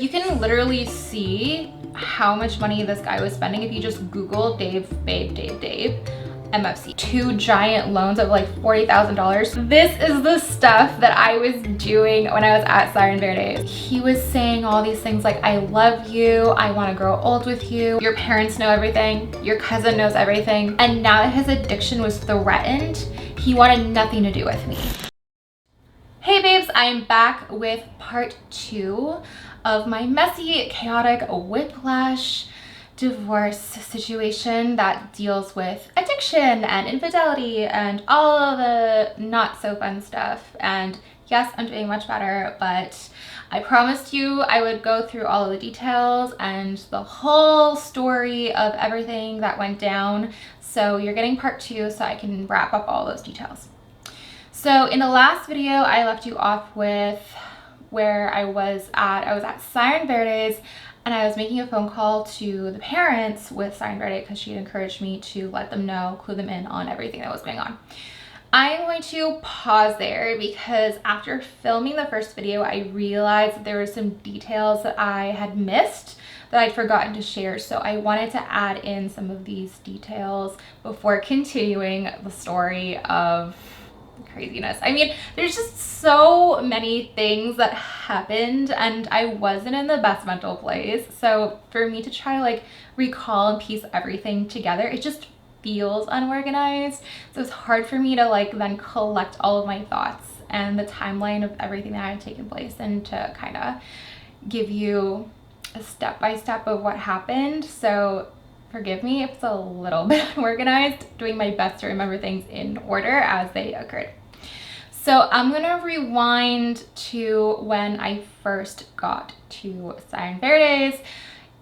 You can literally see how much money this guy was spending if you just Google Dave MFC. 2 giant loans of like $40,000. This is the stuff that I was doing when I was at Siren Verde. He was saying all these things like, I love you, I want to grow old with you, your parents know everything, your cousin knows everything. And now that his addiction was threatened, he wanted nothing to do with me. Hey babes, I'm back with part 2 of my messy, chaotic whiplash divorce situation that deals with addiction and infidelity and all of the not so fun stuff. And yes, I'm doing much better, but I promised you I would go through all of the details and the whole story of everything that went down. So you're getting part 2 so I can wrap up all those details. So in the last video, I left you off with where I was at Siren Verde's, and I was making a phone call to the parents with Siren Verde because she had encouraged me to let them know, clue them in on everything that was going on. I'm going to pause there because after filming the first video, I realized that there were some details that I had missed that I'd forgotten to share. So I wanted to add in some of these details before continuing the story of craziness. I mean, there's just so many things that happened and I wasn't in the best mental place. So for me to try to like recall and piece everything together, it just feels unorganized. So it's hard for me to like then collect all of my thoughts and the timeline of everything that had taken place and to kind of give you a step-by-step of what happened. So forgive me if it's a little bit unorganized, doing my best to remember things in order as they occurred. So I'm gonna rewind to when I first got to Siren Verde's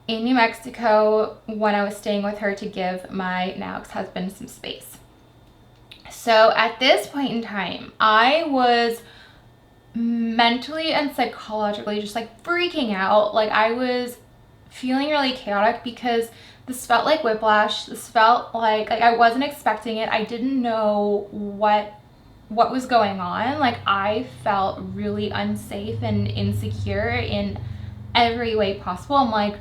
in New Mexico when I was staying with her to give my now ex-husband some space. So at this point in time, I was mentally and psychologically just like freaking out. Like I was feeling really chaotic because this felt like whiplash. This felt like I wasn't expecting it. I didn't know what was going on. Like I felt really unsafe and insecure in every way possible. I'm like,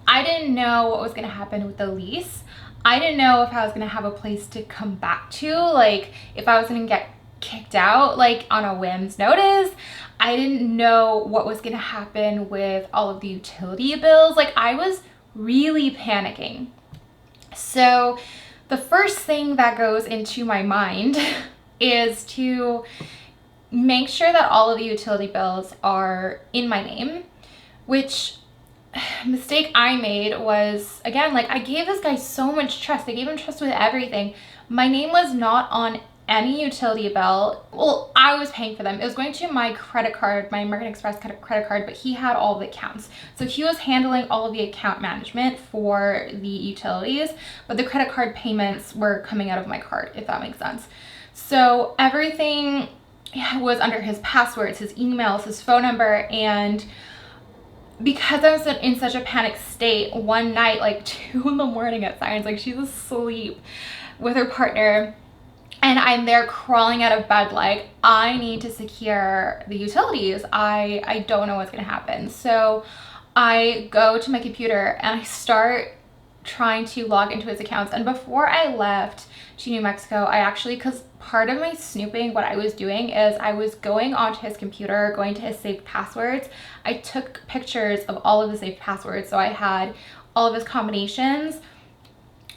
I didn't know what was going to happen with the lease. I didn't know if I was going to have a place to come back to, like if I was going to get kicked out like on a whim's notice. I didn't know what was going to happen with all of the utility bills. Like I was really panicking. So the first thing that goes into my mind is to make sure that all of the utility bills are in my name, which mistake I made was, again, like I gave this guy so much trust. I gave him trust with everything. My name was not on any utility bill. Well, I was paying for them. It was going to my credit card, my American Express credit card, but he had all the accounts. So he was handling all of the account management for the utilities, but the credit card payments were coming out of my card, if that makes sense. So everything was under his passwords, his emails, his phone number, and because I was in such a panic state, one night, like 2 in the morning at Siren's, like she's asleep with her partner, and I'm there crawling out of bed like, I need to secure the utilities. I don't know what's gonna happen. So I go to my computer and I start trying to log into his accounts. And before I left to New Mexico, I actually, because part of my snooping, what I was doing is I was going onto his computer, going to his saved passwords. I took pictures of all of the saved passwords. So I had all of his combinations.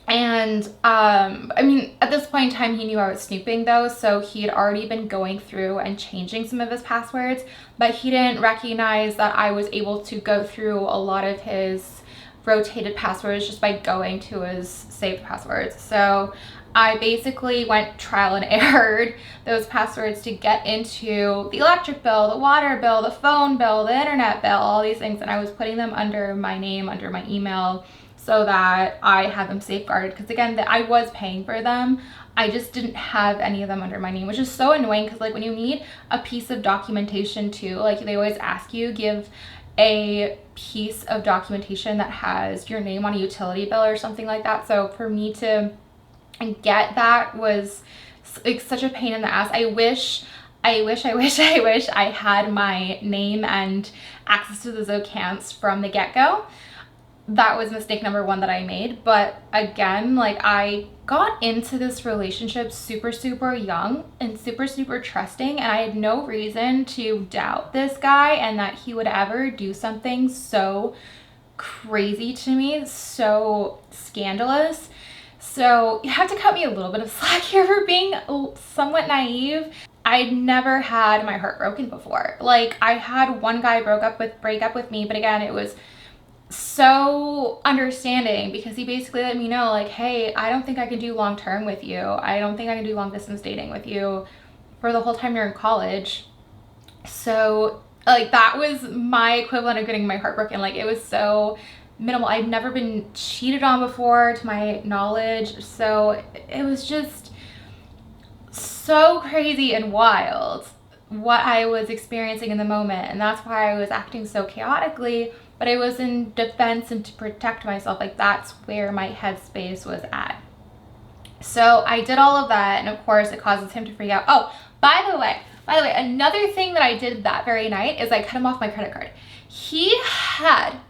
And I mean, at this point in time, he knew I was snooping though, so he had already been going through and changing some of his passwords, but he didn't recognize that I was able to go through a lot of his rotated passwords just by going to his saved passwords. So I basically went trial and errored those passwords to get into the electric bill, the water bill, the phone bill, the internet bill, all these things, and I was putting them under my name, under my email, so that I had them safeguarded, because again, I was paying for them. I just didn't have any of them under my name, which is so annoying because like when you need a piece of documentation too, like they always ask you, give a piece of documentation that has your name on a utility bill or something like that. So for me to get that was like such a pain in the ass. I wish I wish I had my name and access to those accounts from the get-go. That was mistake number one that I made. But again, like, I got into this relationship super, super young and super, super trusting, and I had no reason to doubt this guy and that he would ever do something so crazy to me, so scandalous. So you have to cut me a little bit of slack here for being somewhat naive. I'd never had my heart broken before. Like, I had one guy break up with me, but again, it was so understanding because he basically let me know, like, hey, I don't think I can do long term with you. I don't think I can do long distance dating with you for the whole time you're in college. So like, that was my equivalent of getting my heart broken. Like, it was so minimal. I've never been cheated on before to my knowledge. So it was just so crazy and wild what I was experiencing in the moment. And that's why I was acting so chaotically, but it was in defense and to protect myself. Like, that's where my headspace was at. So I did all of that, and of course it causes him to freak out. Oh, by the way, another thing that I did that very night is I cut him off my credit card. He had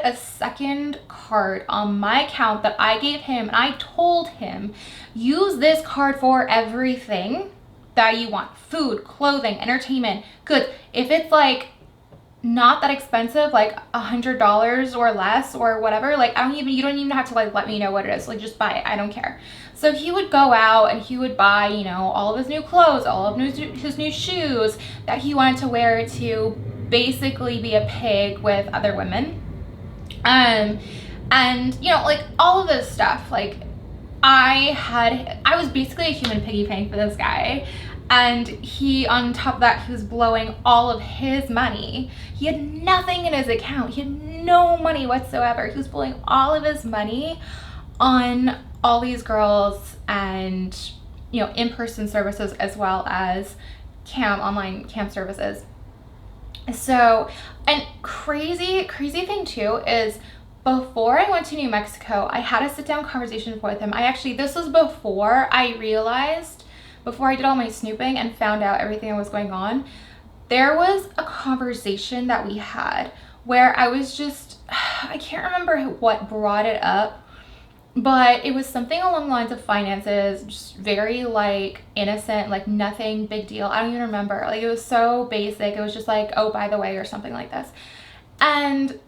a second card on my account that I gave him, and I told him, use this card for everything that you want. Food, clothing, entertainment, goods. If it's like not that expensive, like $100 or less or whatever, like, you don't even have to like let me know what it is. Like, just buy it. I don't care. So he would go out and he would buy, you know, all of his new clothes, all of his new shoes that he wanted to wear to basically be a pig with other women. And you know, like, all of this stuff, like, I was basically a human piggy bank for this guy. And he, on top of that, he was blowing all of his money. He had nothing in his account. He had no money whatsoever. He was blowing all of his money on all these girls and, you know, in-person services as well as online cam services. So, and crazy thing too is, before I went to New Mexico, I had a sit-down conversation with him. This was before I did all my snooping and found out everything that was going on. There was a conversation that we had where I was just, I can't remember what brought it up, but it was something along the lines of finances, just very like innocent, like nothing big deal. I don't even remember. Like, it was so basic. It was just like, oh, by the way, or something like this. And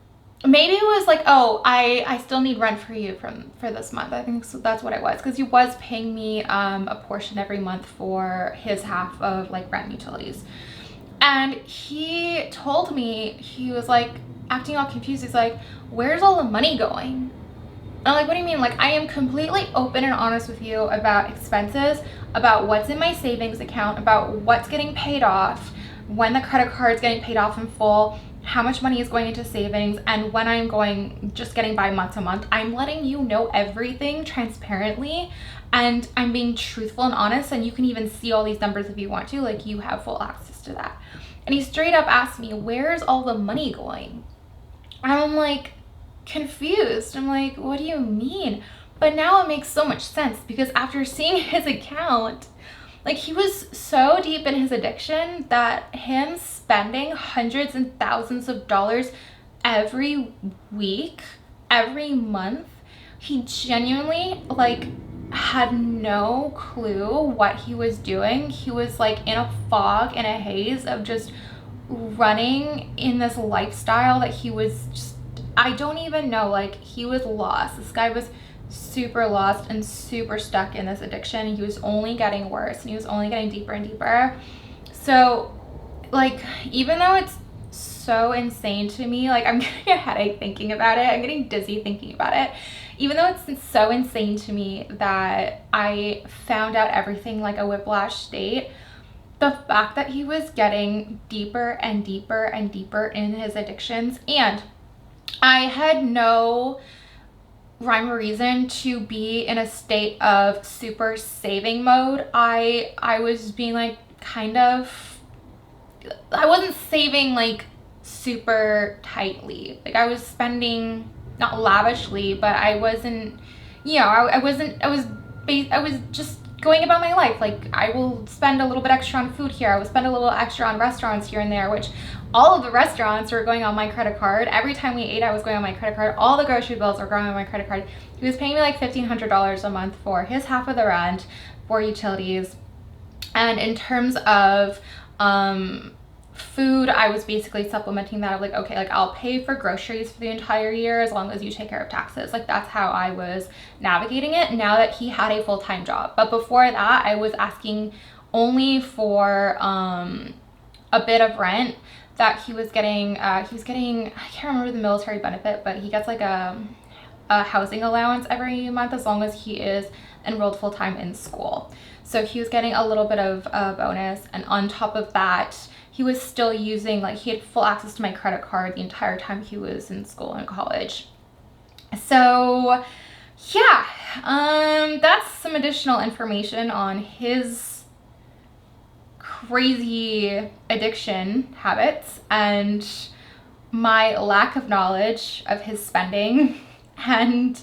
maybe it was like, oh, I still need rent for you for this month. I think so, that's what it was, because he was paying me a portion every month for his half of like rent and utilities. And he told me, he was like acting all confused. He's like, where's all the money going? And I'm like, what do you mean? Like, I am completely open and honest with you about expenses, about what's in my savings account, about what's getting paid off, when the credit card's getting paid off in full, how much money is going into savings, and when I'm just getting by month to month. I'm letting you know everything transparently, and I'm being truthful and honest, and you can even see all these numbers if you want to. Like, you have full access to that. And he straight up asked me, where's all the money going? And I'm like, confused. I'm like, what do you mean? But now it makes so much sense, because after seeing his account, like, he was so deep in his addiction that him spending hundreds and thousands of dollars every week, every month, he genuinely like had no clue what he was doing. He was like in a fog, in a haze of just running in this lifestyle that he was just, I don't even know, like, he was lost. This guy was super lost and super stuck in this addiction. He was only getting worse, and he was only getting deeper and deeper. So, like, even though it's so insane to me, like, I'm getting a headache thinking about it, I'm getting dizzy thinking about it, even though it's so insane to me that I found out everything like a whiplash state, the fact that he was getting deeper and deeper and deeper in his addictions, and I had no rhyme or reason to be in a state of super saving mode. I was being like, kind of, I wasn't saving like super tightly. Like, I was spending, not lavishly, but I wasn't, you know, I was just going about my life. Like, I will spend a little bit extra on food here. I will spend a little extra on restaurants here and there, which all of the restaurants were going on my credit card. Every time we ate, I was going on my credit card. All the grocery bills were going on my credit card. He was paying me like $1,500 a month for his half of the rent, for utilities. And in terms of food, I was basically supplementing that of like, okay, like I'll pay for groceries for the entire year as long as you take care of taxes. Like, that's how I was navigating it now that he had a full-time job. But before that, I was asking only for a bit of rent that he was getting. I can't remember the military benefit, but he gets like a housing allowance every month as long as he is enrolled full-time in school. So he was getting a little bit of a bonus, and on top of that, he was still using, like, he had full access to my credit card the entire time he was in school and college. So yeah, that's some additional information on his crazy addiction habits and my lack of knowledge of his spending and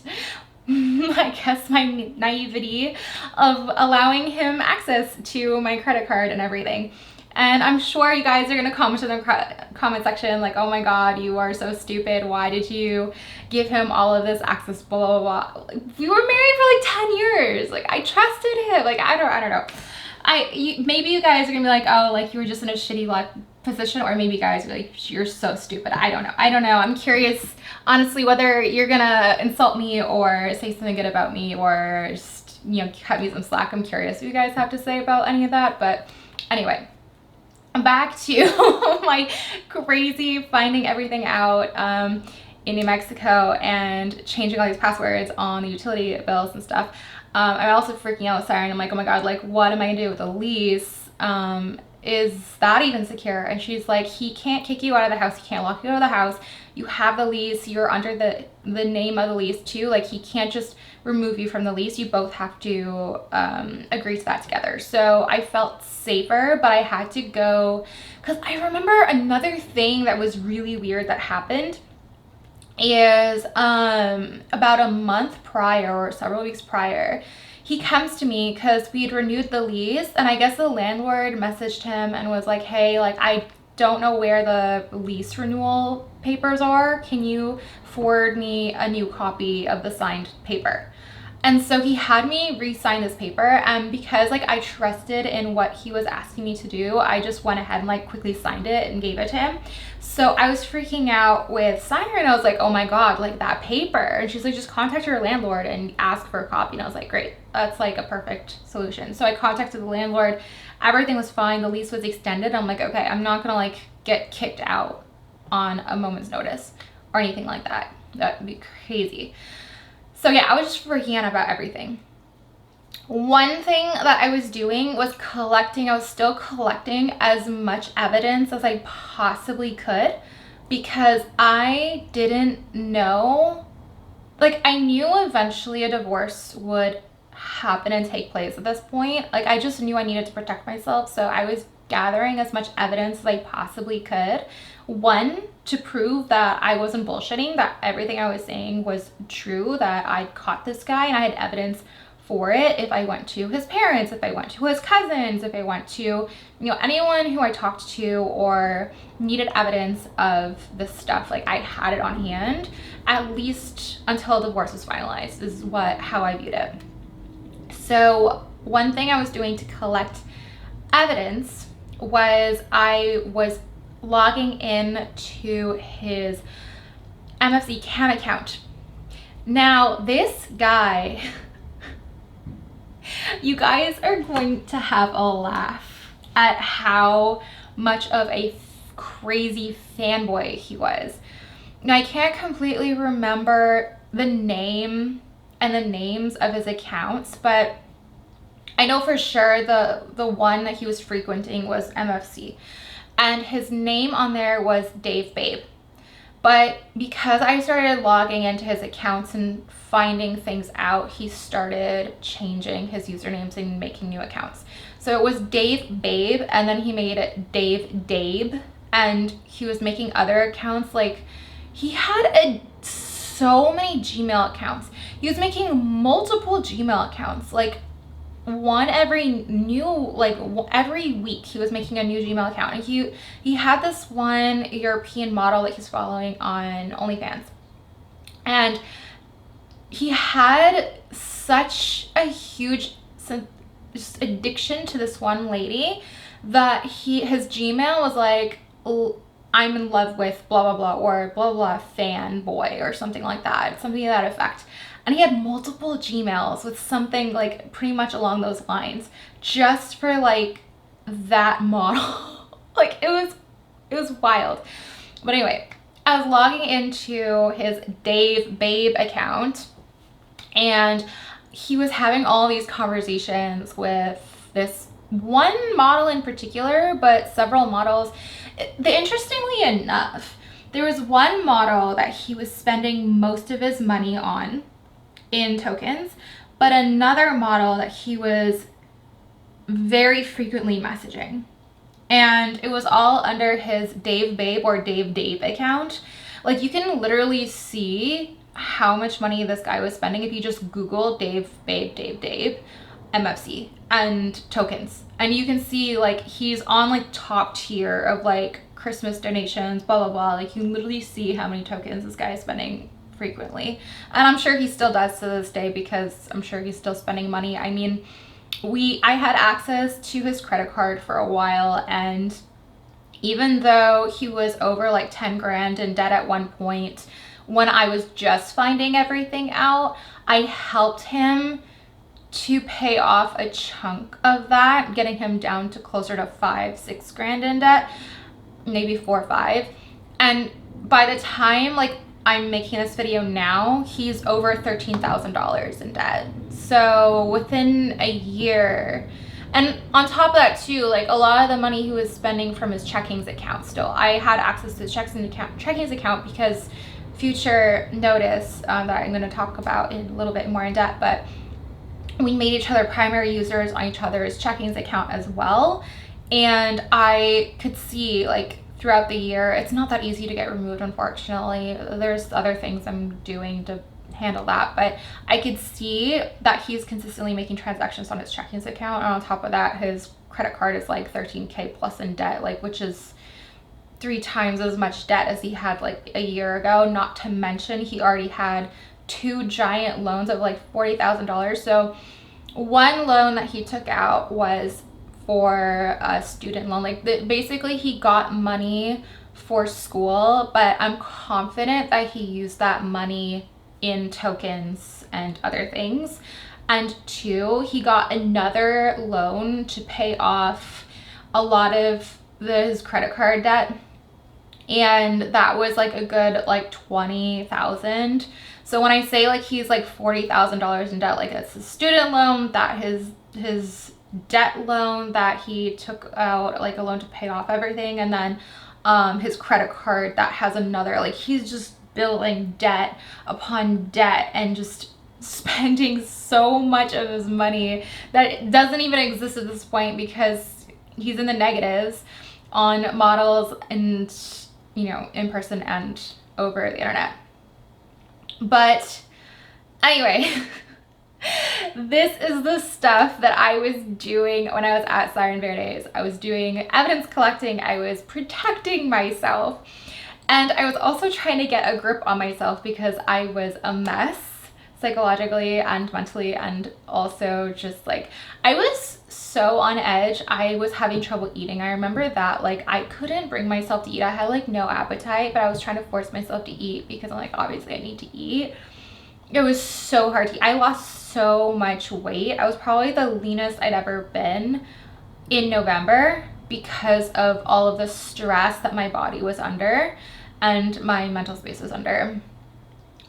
I guess my naivety of allowing him access to my credit card and everything. And I'm sure you guys are gonna comment in the comment section like, oh my god, you are so stupid. Why did you give him all of this access, blah, blah, blah. We were married for like 10 years. Like, I trusted him. Like, I don't know. Maybe you guys are gonna be like, oh, like you were just in a shitty luck position, or maybe you guys are like, you're so stupid. I don't know. I'm curious, honestly, whether you're gonna insult me or say something good about me or just, you know, cut me some slack. I'm curious what you guys have to say about any of that. But anyway, back to my crazy finding everything out in New Mexico and changing all these passwords on the utility bills and stuff. I'm also freaking out with Siren. I'm like, oh my god, like, what am I gonna do with the lease? Is that even secure? And she's like, he can't kick you out of the house. He can't lock you out of the house. You have the lease. You're under the name of the lease too. Like, he can't just remove you from the lease. You both have to agree to that together. So I felt safer, but I had to go, because I remember another thing that was really weird that happened is about a month prior or several weeks prior, he comes to me because we had renewed the lease, and I guess the landlord messaged him and was like, hey, like, I don't know where the lease renewal papers are. Can you forward me a new copy of the signed paper? And so he had me re-sign this paper, and because like I trusted in what he was asking me to do, I just went ahead and like quickly signed it and gave it to him. So I was freaking out with Siren, and I was like, oh my god, like that paper. And she's like, just contact your landlord and ask for a copy. And I was like, great, that's like a perfect solution. So I contacted the landlord, everything was fine, the lease was extended. I'm like, okay, I'm not gonna like get kicked out on a moment's notice or anything like that. That would be crazy. So yeah, I was just freaking out about everything. One thing that I was doing was collecting. I was still collecting as much evidence as I possibly could, because I didn't know, like, I knew eventually a divorce would happen and take place at this point. Like, I just knew I needed to protect myself. So I was gathering as much evidence as I possibly could. One, to prove that I wasn't bullshitting, that everything I was saying was true, that I'd caught this guy and I had evidence for it. If I went to his parents, if I went to his cousins, if I went to, you know, anyone who I talked to or needed evidence of this stuff, like I had it on hand, at least until divorce was finalized, is how I viewed it. So one thing I was doing to collect evidence was I was logging in to his MFC cam account. Now this guy, you guys are going to have a laugh at how much of a crazy fanboy he was. Now I can't completely remember the name and the names of his accounts, but I know for sure the one that he was frequenting was MFC, and his name on there was DaveBabe. But because I started logging into his accounts and finding things out, he started changing his usernames and making new accounts. So it was DaveBabe, and then he made it DaveBabe, and he was making other accounts. Like, he had so many Gmail accounts. He was making multiple Gmail accounts. Like, one every week he was making a new Gmail account, and he had this one European model that he's following on OnlyFans, and he had such a huge just addiction to this one lady that his Gmail was like, I'm in love with blah blah blah, or blah blah fanboy, or something like that, something to that effect. And he had multiple Gmails with something like pretty much along those lines, just for like that model. Like it was wild. But anyway, I was logging into his DaveBabe account, and he was having all these conversations with this one model in particular, but several models. Interestingly enough, there was one model that he was spending most of his money on in tokens, but another model that he was very frequently messaging. And it was all under his DaveBabe or DaveBabe account. Like, you can literally see how much money this guy was spending if you just Google DaveBabe MFC and tokens, and you can see like he's on like top tier of like Christmas donations, blah blah blah. Like, you can literally see how many tokens this guy is spending frequently, and I'm sure he still does to this day, because I'm sure he's still spending money. I mean, I had access to his credit card for a while, and even though he was over like 10 grand in debt at one point, when I was just finding everything out, I helped him to pay off a chunk of that, getting him down to closer to 5-6 grand in debt, maybe 4 or 5. And by the time like I'm making this video now, he's over $13,000 in debt. So within a year, and on top of that too, like a lot of the money he was spending from his checkings account still. I had access to his checkings account because future notice that I'm going to talk about in a little bit more in depth, but we made each other primary users on each other's checkings account as well. And I could see like throughout the year, it's not that easy to get removed, unfortunately. There's other things I'm doing to handle that, but I could see that he's consistently making transactions on his checkings account, and on top of that, his credit card is like 13K plus in debt, like, which is 3 times as much debt as he had like a year ago. Not to mention he already had 2 giant loans of like $40,000. So one loan that he took out was for a student loan. Like, basically he got money for school, but I'm confident that he used that money in tokens and other things. And 2, he got another loan to pay off a lot of his credit card debt, and that was like a good like 20,000. So when I say like he's like $40,000 in debt, like it's his student loan, that his debt loan that he took out, like a loan to pay off everything, and then his credit card that has another, like he's just building debt upon debt and just spending so much of his money that it doesn't even exist at this point, because he's in the negatives on models and, you know, in person and over the internet. But anyway, this is the stuff that I was doing when I was at Siren Verdes. I was doing evidence collecting, I was protecting myself, and I was also trying to get a grip on myself because I was a mess psychologically and mentally, and also just like I was so on edge. I was having trouble eating. I remember that, like, I couldn't bring myself to eat. I had like no appetite, but I was trying to force myself to eat because I'm like, obviously I need to eat. It was so hard to eat. I lost so much weight. I was probably the leanest I'd ever been in November because of all of the stress that my body was under and my mental space was under.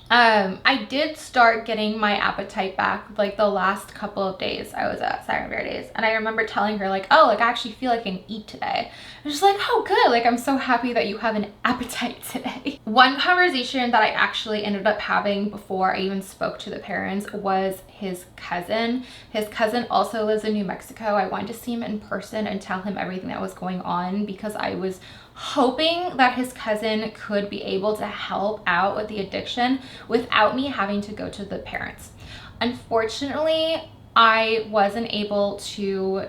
I did start getting my appetite back like the last couple of days I was at Siren Verdes, and I remember telling her like, oh, like I actually feel like I can eat today. I was just like, oh good, like I'm so happy that you have an appetite today. One conversation that I actually ended up having before I even spoke to the parents was his cousin. His cousin also lives in New Mexico. I wanted to see him in person and tell him everything that was going on because I was hoping that his cousin could be able to help out with the addiction without me having to go to the parents. Unfortunately, I wasn't able to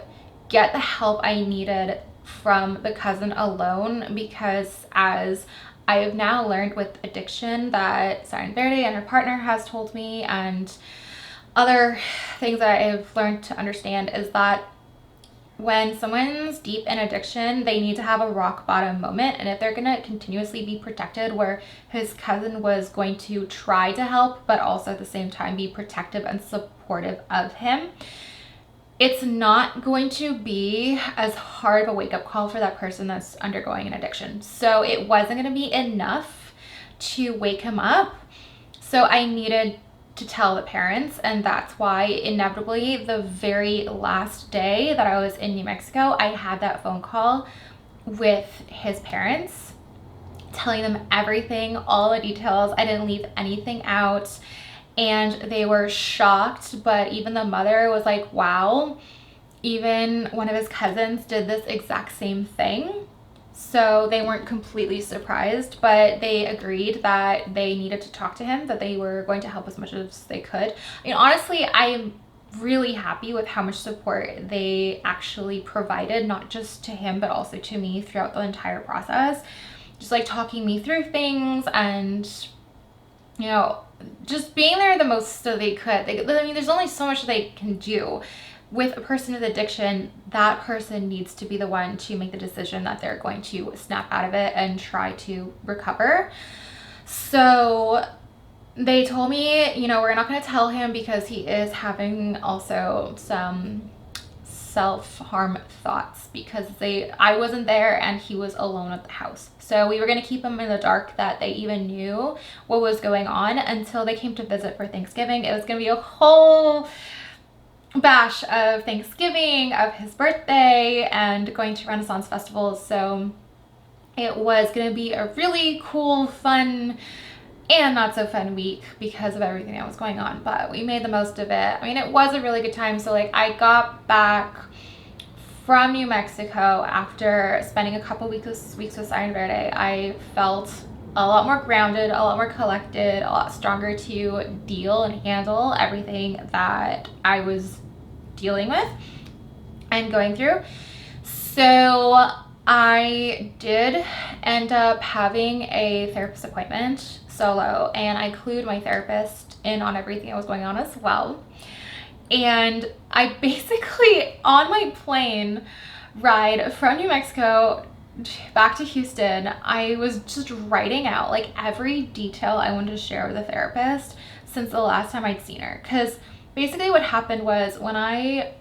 get the help I needed from the cousin alone, because as I have now learned with addiction that Verde and her partner has told me, and other things that I've learned to understand, is that when someone's deep in addiction, they need to have a rock bottom moment. And if they're going to continuously be protected, where his cousin was going to try to help, but also at the same time be protective and supportive of him, it's not going to be as hard of a wake-up call for that person that's undergoing an addiction. So it wasn't going to be enough to wake him up. So I needed to tell the parents, and that's why inevitably the very last day that I was in New Mexico, I had that phone call with his parents, telling them everything, all the details. I didn't leave anything out, and they were shocked. But even the mother was like, wow, even one of his cousins did this exact same thing. So they weren't completely surprised, but they agreed that they needed to talk to him, that they were going to help as much as they could. I mean, honestly, I am really happy with how much support they actually provided, not just to him, but also to me throughout the entire process. Just like talking me through things, and, you know, just being there the most that they could. I mean, there's only so much they can do. With a person with addiction, that person needs to be the one to make the decision that they're going to snap out of it and try to recover. So they told me, you know, we're not going to tell him because he is having also some self-harm thoughts, because I wasn't there and he was alone at the house. So we were going to keep him in the dark that they even knew what was going on until they came to visit for Thanksgiving. It was going to be a whole bash of Thanksgiving, of his birthday, and going to Renaissance festivals. So it was going to be a really cool, fun, and not so fun week because of everything that was going on, but we made the most of it. I mean, it was a really good time. So like, I got back from New Mexico after spending a couple weeks with Verde. I felt a lot more grounded, a lot more collected, a lot stronger to deal and handle everything that I was dealing with and going through. So I did end up having a therapist appointment solo, and I clued my therapist in on everything that was going on as well. And I basically, on my plane ride from New Mexico back to Houston, I was just writing out like every detail I wanted to share with the therapist since the last time I'd seen her. Because basically what happened was, when I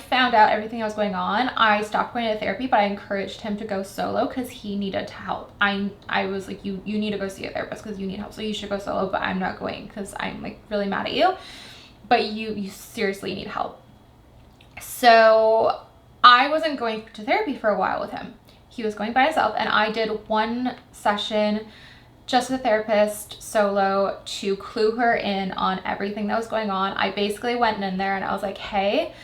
found out everything that was going on, I stopped going to therapy, but I encouraged him to go solo because he needed help. I was like, you need to go see a therapist because you need help, so you should go solo, but I'm not going because I'm like really mad at you, but you seriously need help. So I wasn't going to therapy for a while with him. He was going by himself, and I did one session just with a therapist solo to clue her in on everything that was going on. I basically went in there and I was like, hey,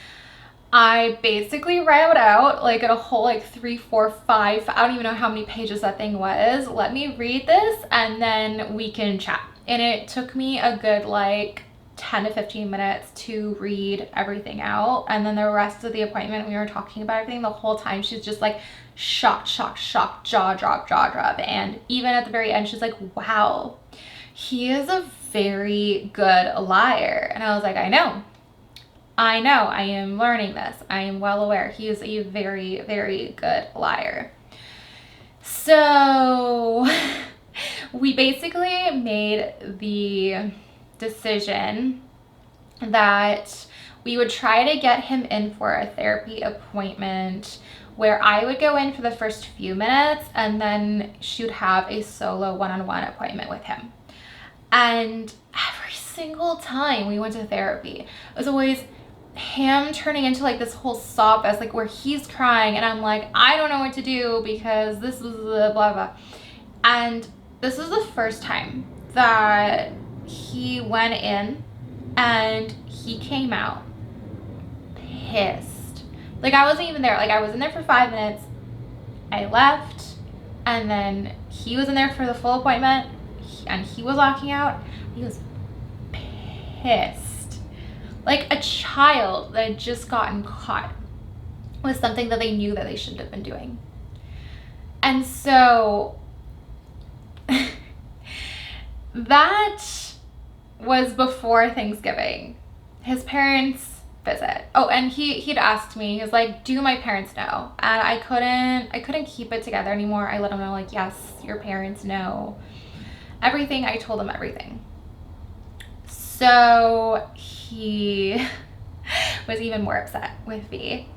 I basically wrote out like a whole like 3, 4, 5, I don't even know how many pages that thing was. Let me read this and then we can chat. And it took me a good like 10 to 15 minutes to read everything out. And then the rest of the appointment, we were talking about everything the whole time. She's just like shocked, jaw drop. And even at the very end, she's like, wow, he is a very good liar. And I was like, I know, I am learning this. I am well aware. He is a very, very good liar. So we basically made the decision that we would try to get him in for a therapy appointment where I would go in for the first few minutes, and then she would have a solo one-on-one appointment with him. And every single time we went to therapy, it was always him turning into like this whole sob fest, like where he's crying and I'm like, I don't know what to do because this was blah blah. And this was the first time that he went in and he came out pissed. Like, I wasn't even there. Like, I was in there for 5 minutes, I left, and then he was in there for the full appointment, and he was walking out. He was pissed. Like a child that had just gotten caught with something that they knew that they shouldn't have been doing. And so that was before Thanksgiving. His parents visit. Oh, and he'd asked me, he was like, do my parents know? And I couldn't keep it together anymore. I let him know, like, yes, your parents know everything. I told him everything. So he was even more upset with me.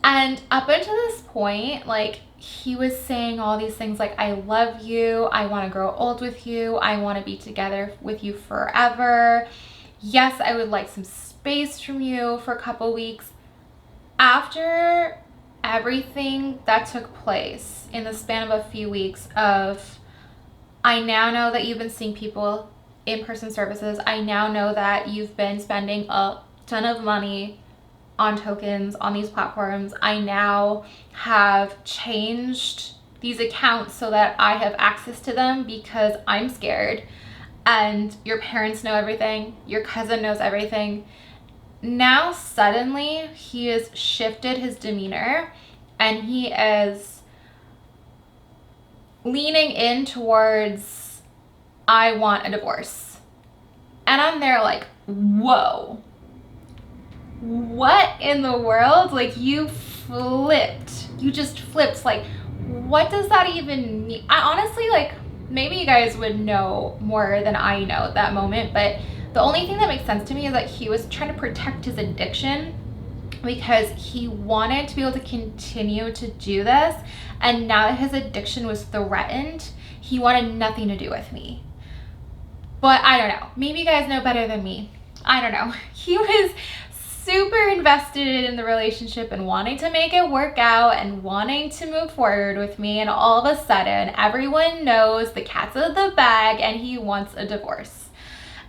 And up until this point, like, he was saying all these things like, I love you, I want to grow old with you, I want to be together with you forever. Yes, I would like some space from you for a couple weeks. After everything that took place in the span of a few weeks of, I now know that you've been seeing people in-person services. I now know that you've been spending a ton of money on tokens on these platforms. I now have changed these accounts so that I have access to them because I'm scared. And your parents know everything. Your cousin knows everything. Now suddenly he has shifted his demeanor and he is leaning in towards, I want a divorce. And I'm there like, whoa. What in the world? Like, you flipped. You just flipped. Like, what does that even mean? I honestly, like, maybe you guys would know more than I know at that moment, but the only thing that makes sense to me is that he was trying to protect his addiction because he wanted to be able to continue to do this, and now that his addiction was threatened, he wanted nothing to do with me. But I don't know. Maybe you guys know better than me. I don't know. He was super invested in the relationship and wanting to make it work out and wanting to move forward with me, and all of a sudden everyone knows the cat's out of the bag and he wants a divorce.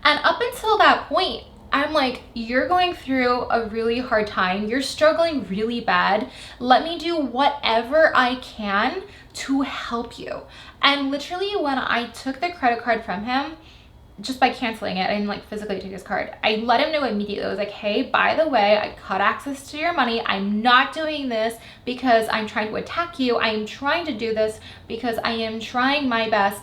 And up until that point, I'm like, you're going through a really hard time, you're struggling really bad, let me do whatever I can to help you. And literally when I took the credit card from him, just by canceling it, I didn't like physically take his card, I let him know immediately. I was like, hey, by the way, I cut access to your money. I'm not doing this because I'm trying to attack you. I am trying to do this because I am trying my best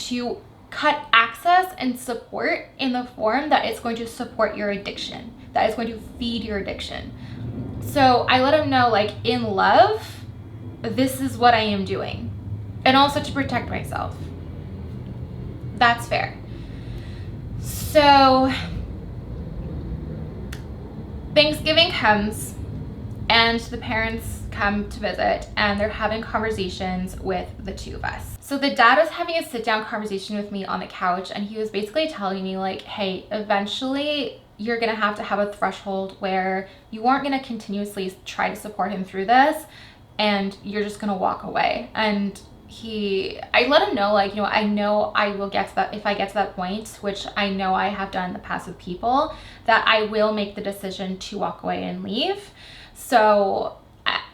to cut access and support in the form that is going to support your addiction, that is going to feed your addiction. So I let him know, like, in love, this is what I am doing. And also to protect myself. That's fair. So Thanksgiving comes and the parents come to visit and they're having conversations with the two of us. So the dad was having a sit down conversation with me on the couch, and he was basically telling me like, hey, eventually you're gonna have to have a threshold where you aren't gonna continuously try to support him through this and you're just gonna walk away. And I let him know, like, you know I will get to that, if I get to that point, which I know I have done in the past with people, that I will make the decision to walk away and leave. So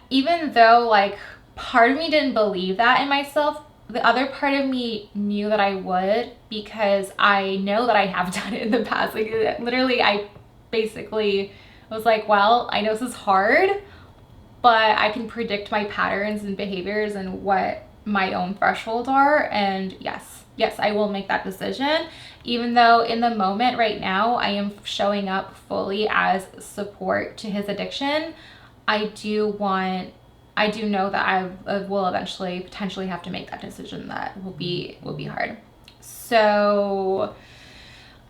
even though like part of me didn't believe that in myself, the other part of me knew that I would, because I know that I have done it in the past. Like, literally, I basically was like, well, I know this is hard, but I can predict my patterns and behaviors and what my own thresholds are, and yes, I will make that decision, even though in the moment right now I am showing up fully as support to his addiction. I do know that I will eventually potentially have to make that decision that will be hard. So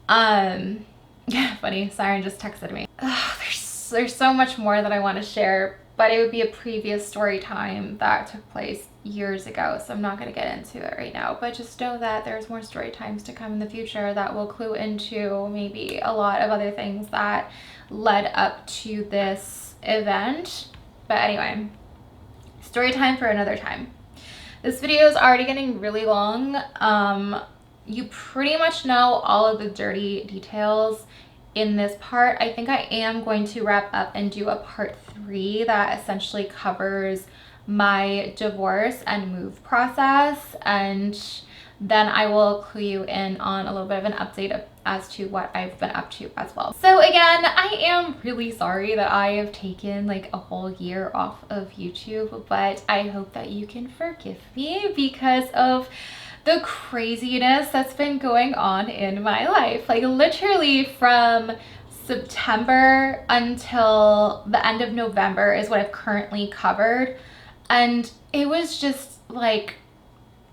yeah, funny, Siren just texted me. There's so much more that I want to share, but it would be a previous story time that took place years ago, so I'm not going to get into it right now. But just know that there's more story times to come in the future that will clue into maybe a lot of other things that led up to this event. But anyway, story time for another time. This video is already getting really long. You pretty much know all of the dirty details in this part. I think I am going to wrap up and do a part 3 that essentially covers my divorce and move process and then I will clue you in on a little bit of an update as to what I've been up to as well. So again, I am really sorry that I have taken like a whole year off of YouTube, but I hope that you can forgive me because of the craziness that's been going on in my life. Like literally from September until the end of November is what I've currently covered. And it was just like,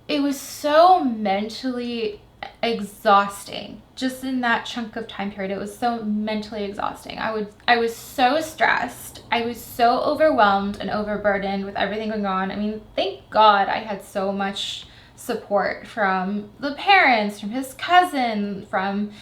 it was so mentally exhausting just in that chunk of time period. It was so mentally exhausting. I was so stressed. I was so overwhelmed and overburdened with everything going on. I mean, thank God I had so much support from the parents, from his cousin, from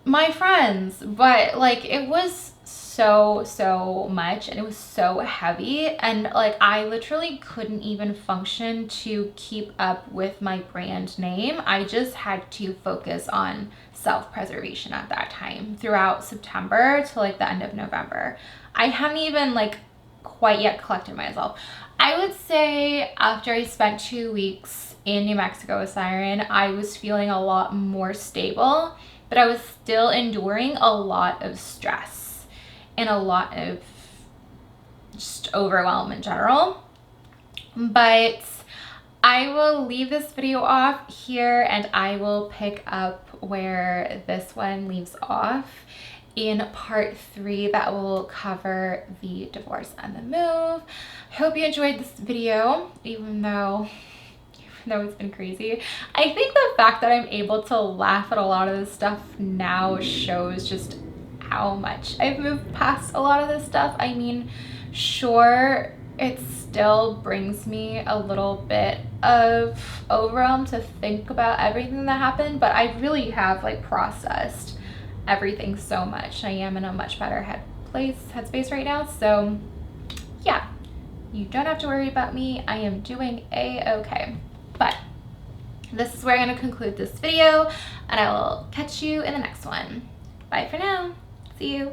my friends, but like it was so much and it was so heavy, and like I literally couldn't even function to keep up with my brand name. I just had to focus on self-preservation at that time throughout September to like the end of November. I hadn't even like quite yet collected myself. I would say after I spent 2 weeks in New Mexico with Siren, I was feeling a lot more stable, but I was still enduring a lot of stress and a lot of just overwhelm in general. But I will leave this video off here and I will pick up where this one leaves off in part 3 that will cover the divorce and the move. I hope you enjoyed this video, even though it's been crazy. I think the fact that I'm able to laugh at a lot of this stuff now shows just how much I've moved past a lot of this stuff. I mean, sure, it still brings me a little bit of overwhelm to think about everything that happened, but I really have like processed everything so much. I am in a much better headspace right now. So yeah, you don't have to worry about me. I am doing a-okay. But this is where I'm going to conclude this video, and I will catch you in the next one. Bye for now. See you.